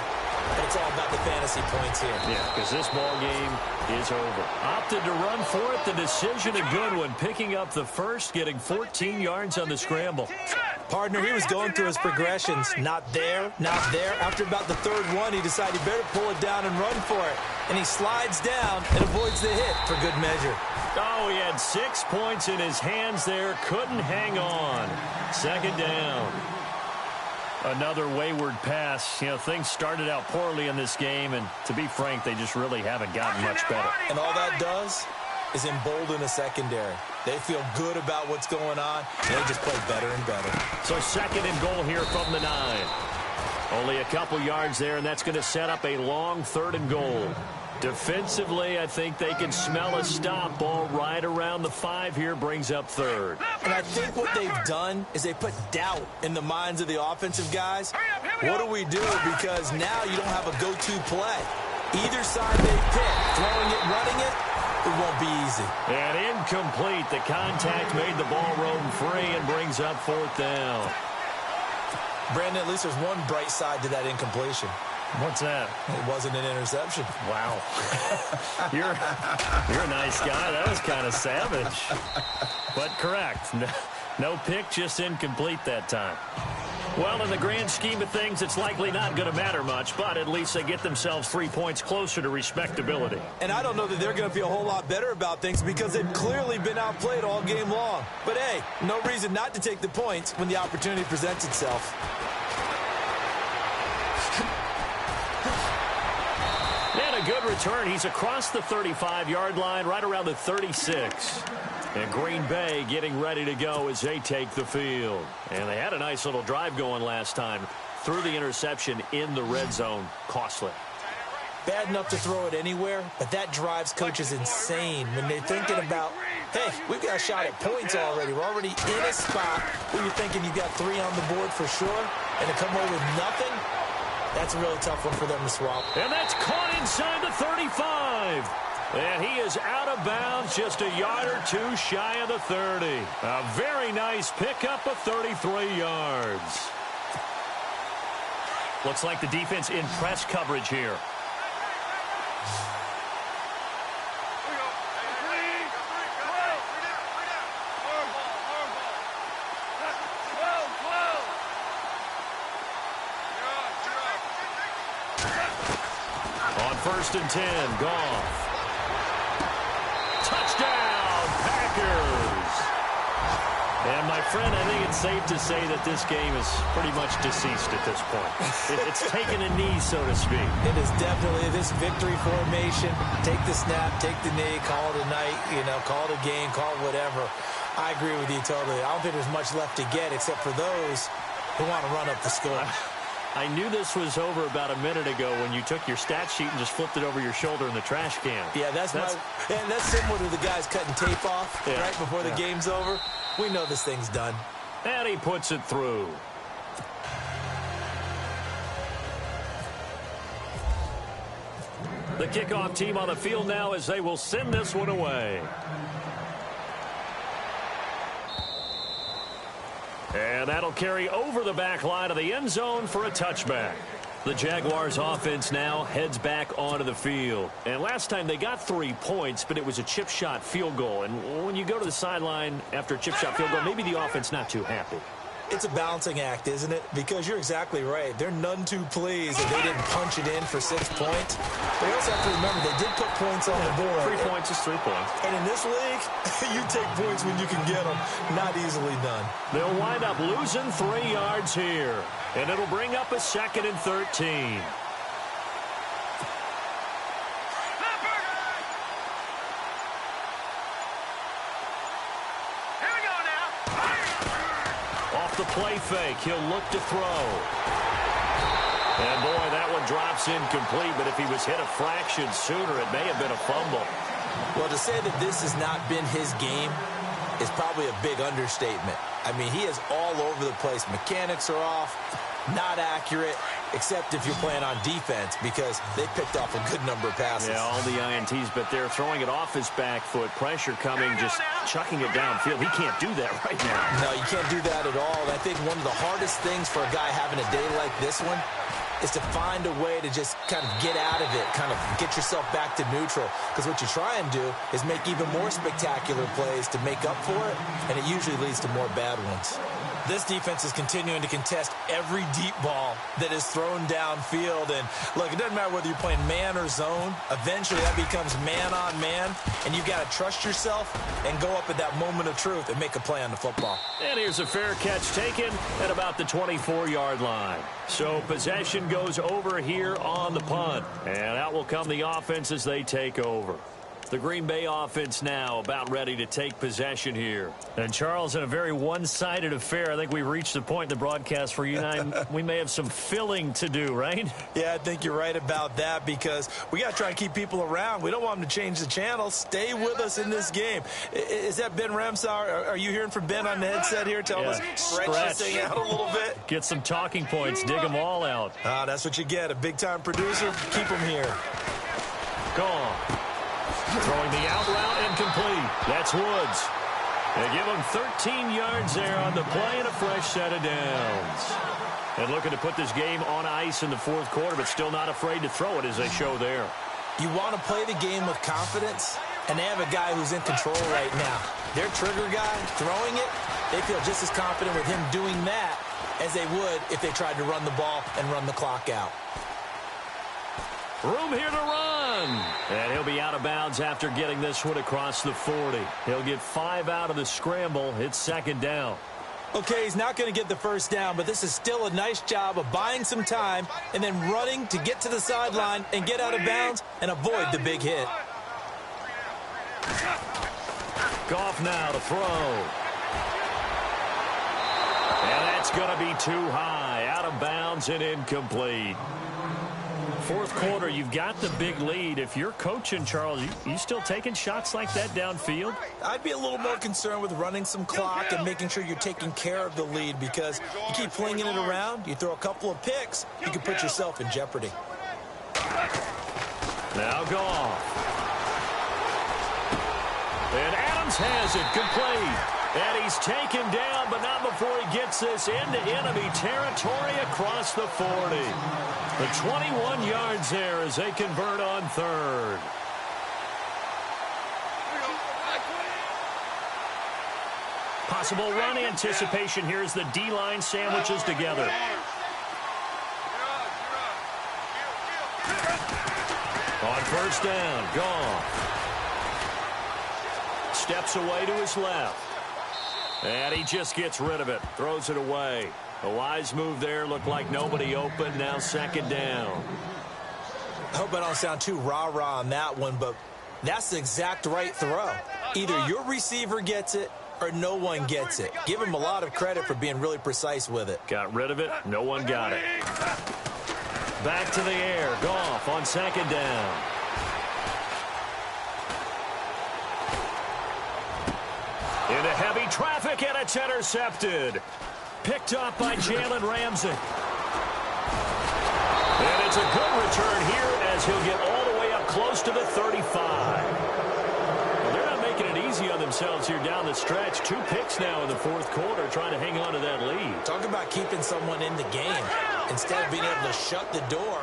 S3: But it's all about the fantasy points here.
S2: Yeah, because this ball game is over. Opted to run for it. The decision a good one. Picking up the first, getting 14 yards on the scramble.
S3: Partner, he was going through his progressions. Not there, not there. After about the third one, he decided he better pull it down and run for it. And he slides down and avoids the hit for good measure.
S2: Oh, he had 6 points in his hands there. Couldn't hang on. Second down. Another wayward pass. You know, things started out poorly in this game, and to be frank, they just really haven't gotten much better.
S3: And all that does is embolden a secondary. They feel good about what's going on, and they just play better and better.
S2: So second and goal here from the 9. Only a couple yards there, and that's going to set up a long third and goal. Defensively, I think they can smell a stop. Ball right around the 5 here, brings up third.
S3: And I think what they've done is they put doubt in the minds of the offensive guys. What do we do? Because now you don't have a go-to play. Either side they pick, throwing it, running it, it won't be easy.
S2: And incomplete. The contact made the ball roam free and brings up fourth down.
S3: Brandon, at least there's one bright side to that incompletion.
S2: What's that?
S3: It wasn't an interception.
S2: Wow. You're a nice guy. That was kind of savage. But correct. No pick, just incomplete that time. Well, in the grand scheme of things, it's likely not going to matter much, but at least they get themselves 3 points closer to respectability.
S3: And I don't know that they're going to feel a whole lot better about things because they've clearly been outplayed all game long. But, hey, no reason not to take the points when the opportunity presents itself.
S2: And a good return. He's across the 35-yard line, right around the 36. And Green Bay getting ready to go as they take the field. And they had a nice little drive going last time. Threw the interception in the red zone. Costly.
S3: Bad enough to throw it anywhere, but that drives coaches insane when they're thinking about, hey, we've got a shot at points already. We're already in a spot where you're thinking you've got 3 on the board for sure, and to come away with nothing, that's a really tough one for them to swallow.
S2: And that's caught inside the 35. And he is out of bounds, just a yard or two shy of the 30. A very nice pickup of 33 yards. Looks like the defense in press coverage here. On 1st and 10, Goff. Touchdown, Packers. And, my friend, I think it's safe to say that this game is pretty much deceased at this point. It's taken a knee, so to speak.
S3: It is definitely this victory formation. Take the snap, take the knee, call it a night, call it a game, call it whatever. I agree with you totally. I don't think there's much left to get except for those who want to run up the score.
S2: I knew this was over about a minute ago when you took your stat sheet and just flipped it over your shoulder in the trash can.
S3: Yeah, that's similar to the guys cutting tape off right before the game's over. We know this thing's done.
S2: And he puts it through. The kickoff team on the field now as they will send this one away. And that'll carry over the back line of the end zone for a touchback. The Jaguars offense now heads back onto the field. And last time they got 3 points, but it was a chip shot field goal. And when you go to the sideline after a chip shot field goal, maybe the offense not too happy.
S3: It's a balancing act, isn't it? Because you're exactly right. They're none too pleased that they didn't punch it in for 6 points. They also have to remember they did put points on the board.
S2: 3 points is 3 points.
S3: And in this league, you take points when you can get them. Not easily done.
S2: They'll wind up losing 3 yards here. And it'll bring up a 2nd and 13. The play fake. He'll look to throw. And, boy, that one drops incomplete, but if he was hit a fraction sooner, it may have been a fumble.
S3: Well, to say that this has not been his game is probably a big understatement. I mean, he is all over the place. Mechanics are off, not accurate, except if you're playing on defense, because they picked off a good number of passes.
S2: Yeah, all the INTs, but they're throwing it off his back foot. Pressure coming, just chucking it downfield. He can't do that right now.
S3: No, you can't do that at all. And I think one of the hardest things for a guy having a day like this one is to find a way to just kind of get out of it, kind of get yourself back to neutral. Because what you try and do is make even more spectacular plays to make up for it, and it usually leads to more bad ones. This defense is continuing to contest every deep ball that is thrown downfield. And, look, it doesn't matter whether you're playing man or zone. Eventually, that becomes man-on-man, and you've got to trust yourself and go up at that moment of truth and make a play on the football.
S2: And here's a fair catch taken at about the 24-yard line. So possession goes over here on the punt. And out will come the offense as they take over. The Green Bay offense now about ready to take possession here. And, Charles, in a very one-sided affair, I think we've reached the point in the broadcast where you and I, we may have some filling to do, right?
S3: Yeah, I think you're right about that, because we got to try and keep people around. We don't want them to change the channel. Stay with us in this game. Is that Ben Ramsar? Are you hearing from Ben on the headset here? Tell us, stretch this thing out a little bit.
S2: Get some talking points. Dig them all out.
S3: That's what you get. A big-time producer. Keep them here.
S2: Gone. Throwing the out route incomplete. That's Woods. They give him 13 yards there on the play and a fresh set of downs. And looking to put this game on ice in the 4th quarter, but still not afraid to throw it as they show there.
S3: You want to play the game with confidence, and they have a guy who's in control right now. Their trigger guy throwing it, they feel just as confident with him doing that as they would if they tried to run the ball and run the clock out.
S2: Room here to run. And he'll be out of bounds after getting this one across the 40. He'll get 5 out of the scramble. It's 2nd down.
S3: Okay, he's not going to get the first down, but this is still a nice job of buying some time and then running to get to the sideline and get out of bounds and avoid the big hit.
S2: Goff now to throw. And that's going to be too high. Out of bounds and incomplete. 4th quarter, you've got the big lead. If you're coaching, Charles, you still taking shots like that downfield?
S3: I'd be a little more concerned with running some clock and making sure you're taking care of the lead, because you keep flinging it around, you throw a couple of picks, you can put yourself in jeopardy.
S2: Now Goff. And Adams has it complete. And he's taken down, but not before he gets this into enemy territory across the 40. The 21 yards there as they convert on 3rd. Possible run anticipation here as the D-line sandwiches together. On 1st down, Goff. Steps away to his left. And he just gets rid of it. Throws it away. A wise move there. Looked like nobody open. Now 2nd down.
S3: I hope I don't sound too rah-rah on that one, but that's the exact right throw. Either your receiver gets it or no one gets it. Give him a lot of credit for being really precise with it.
S2: Got rid of it. No one got it. Back to the air. Goff on 2nd down. Into heavy traffic, and it's intercepted. Picked up by Jalen Ramsey. And it's a good return here as he'll get all the way up close to the 35. Well, they're not making it easy on themselves here down the stretch. 2 picks now in the fourth quarter trying to hang on to that lead.
S3: Talk about keeping someone in the game. Instead of being able to shut the door,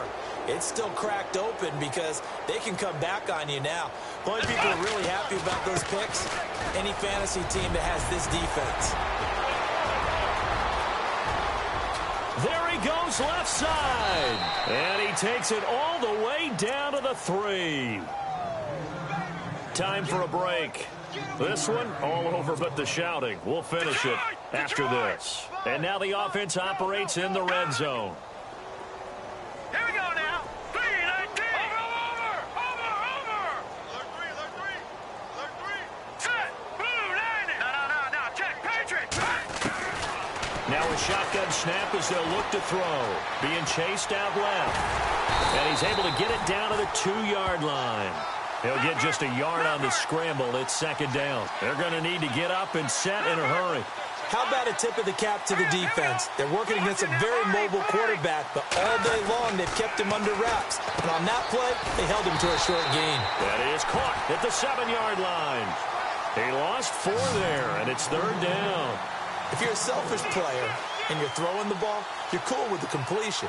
S3: it's still cracked open because they can come back on you now. The only people who are really happy about those picks, any fantasy team that has this defense.
S2: There he goes left side. And he takes it all the way down to the 3. Time for a break. This one, all over but the shouting. We'll finish it after this. And now the offense operates in the red zone.
S4: Here we go now. 3-19. Over. Alert 3. Set. Boom, 90. No. Check. Patriot.
S2: Now a shotgun snap as they'll look to throw. Being chased out left. And he's able to get it down to the 2-yard line. He'll get just a yard on the scramble. It's second down. They're going to need to get up and set in a hurry.
S3: How about a tip of the cap to the defense? They're working against a very mobile quarterback, but all day long they've kept him under wraps. And on that play, they held him to a short gain.
S2: That is caught at the 7-yard line. He lost 4 there, and it's third down.
S3: If you're a selfish player and you're throwing the ball, you're cool with the completion.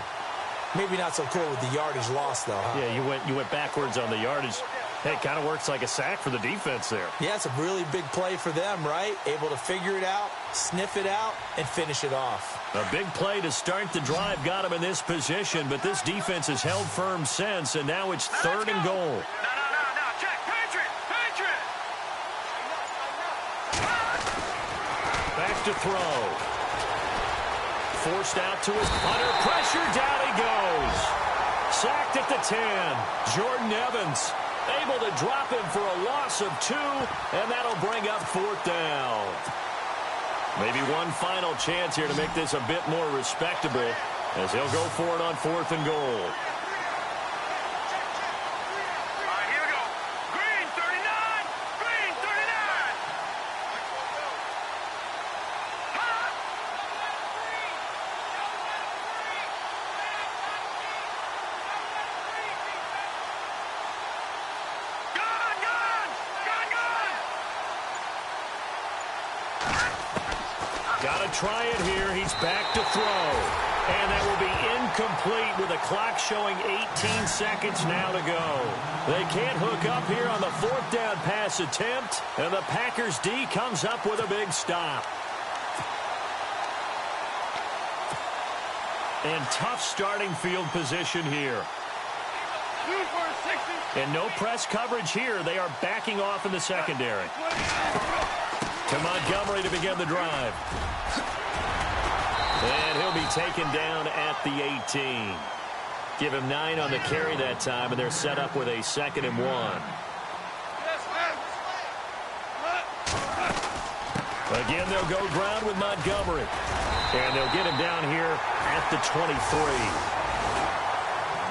S3: Maybe not so cool with the yardage loss, though, huh?
S2: Yeah, you went backwards on the yardage. Hey, it kind of works like a sack for the defense there.
S3: Yeah, it's a really big play for them, right? Able to figure it out, sniff it out, and finish it off.
S2: A big play to start the drive got him in this position, but this defense has held firm since, and now it's third and goal.
S4: No. Check. Patriot.
S2: Back to throw. Forced out to his under pressure. Down he goes. Sacked at the 10. Jordan Evans able to drop him for a loss of 2, and that'll bring up fourth down. Maybe one final chance here to make this a bit more respectable as he'll go for it on 4th and goal.
S4: All right, here we go. Green 39.
S2: Got to try it here. He's back to throw. And that will be incomplete with the clock showing 18 seconds now to go. They can't hook up here on the 4th down pass attempt, and the Packers D comes up with a big stop. And tough starting field position here. And no press coverage here. They are backing off in the secondary. To Montgomery to begin the drive. And he'll be taken down at the 18. Give him 9 on the carry that time, and they're set up with a 2nd and 1. Again, they'll go ground with Montgomery. And they'll get him down here at the 23.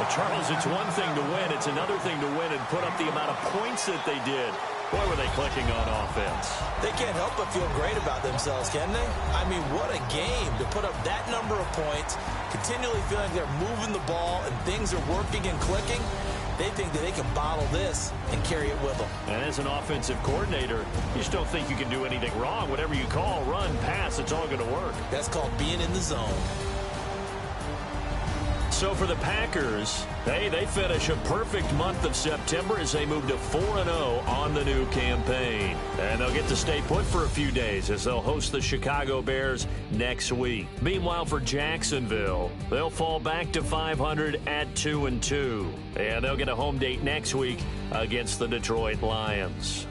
S2: But Charles, it's one thing to win. It's another thing to win and put up the amount of points that they did. Boy, were they clicking on offense.
S3: They can't help but feel great about themselves, can they? I mean, what a game to put up that number of points, continually feeling they're moving the ball and things are working and clicking. They think that they can bottle this and carry it with them.
S2: And as an offensive coordinator, you just don't think you can do anything wrong. Whatever you call, run, pass, it's all going to work.
S3: That's called being in the zone.
S2: So for the Packers, hey, they finish a perfect month of September as they move to 4-0 on the new campaign. And they'll get to stay put for a few days as they'll host the Chicago Bears next week. Meanwhile, for Jacksonville, they'll fall back to 500 at 2-2. And they'll get a home date next week against the Detroit Lions.